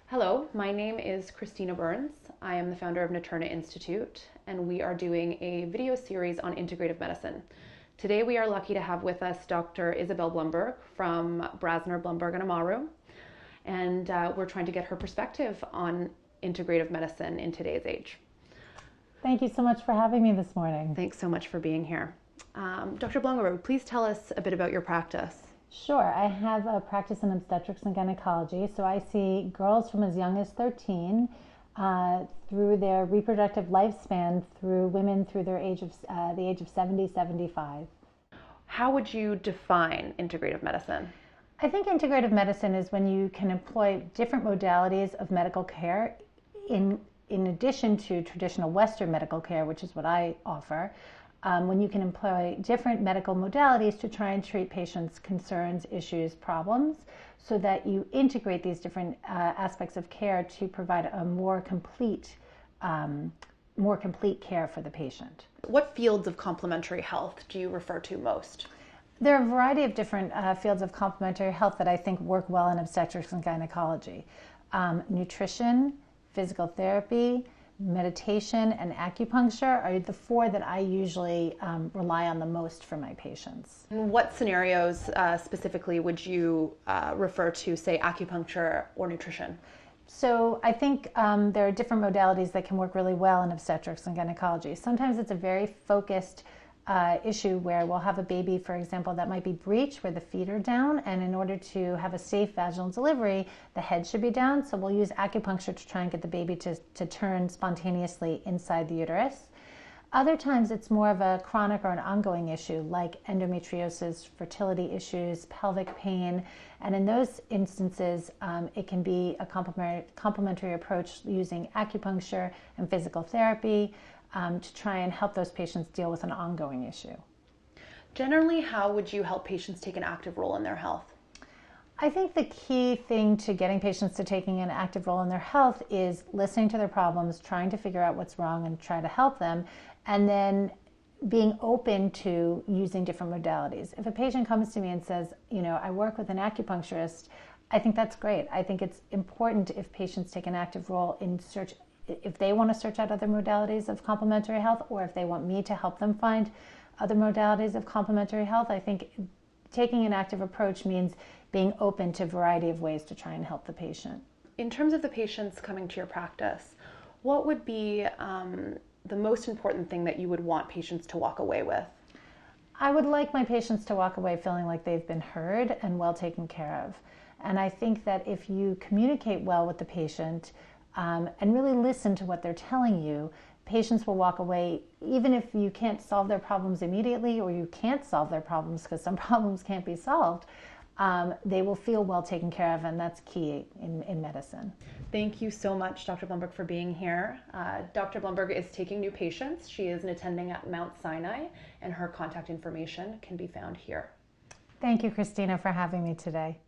Hello, my name is Christina Burns. I am the founder of Naturna Institute, and we are doing a video series on integrative medicine. Today we are lucky to have with us Dr. Isabel Blumberg from Brasner, Blumberg and Amaru, and we're trying to get her perspective on integrative medicine in today's age. Thank you so much for having me this morning. Thanks so much for being here. Dr. Blumberg, please tell us a bit about your practice. Sure. I have a practice in obstetrics and gynecology, so I see girls from as young as 13 through their reproductive lifespan, through women through their age of the age of 70, 75. How would you define integrative medicine? I think integrative medicine is when you can employ different modalities of medical care in addition to traditional Western medical care, which is what I offer. When you can employ different medical modalities to try and treat patients' concerns, issues, problems, so that you integrate these different aspects of care to provide a more complete care for the patient. What fields of complementary health do you refer to most? There are a variety of different fields of complementary health that I think work well in obstetrics and gynecology. Nutrition, physical therapy, meditation, and acupuncture are the four that I usually rely on the most for my patients. In what scenarios specifically would you refer to, say, acupuncture or nutrition? So I think there are different modalities that can work really well in obstetrics and gynecology. Sometimes it's a very focused issue where we'll have a baby, for example, that might be breech where the feet are down, and in order to have a safe vaginal delivery, the head should be down. So we'll use acupuncture to try and get the baby to turn spontaneously inside the uterus. Other times it's more of a chronic or an ongoing issue like endometriosis, fertility issues, pelvic pain, and in those instances it can be a complementary approach using acupuncture and physical therapy to try and help those patients deal with an ongoing issue. Generally, how would you help patients take an active role in their health? I think the key thing to getting patients to taking an active role in their health is listening to their problems, trying to figure out what's wrong and try to help them, and then being open to using different modalities. If a patient comes to me and says, I work with an acupuncturist, I think that's great. I think it's important if patients take an active role in if they want to search out other modalities of complementary health, or if they want me to help them find other modalities of complementary health. I think taking an active approach means being open to a variety of ways to try and help the patient. In terms of the patients coming to your practice, what would be the most important thing that you would want patients to walk away with? I would like my patients to walk away feeling like they've been heard and well taken care of. And I think that if you communicate well with the patient, and really listen to what they're telling you, patients will walk away, even if you can't solve their problems immediately, or you can't solve their problems because some problems can't be solved, they will feel well taken care of, and that's key in medicine. Thank you so much, Dr. Blumberg, for being here. Dr. Blumberg is taking new patients. She is an attending at Mount Sinai, and her contact information can be found here. Thank you, Christina, for having me today.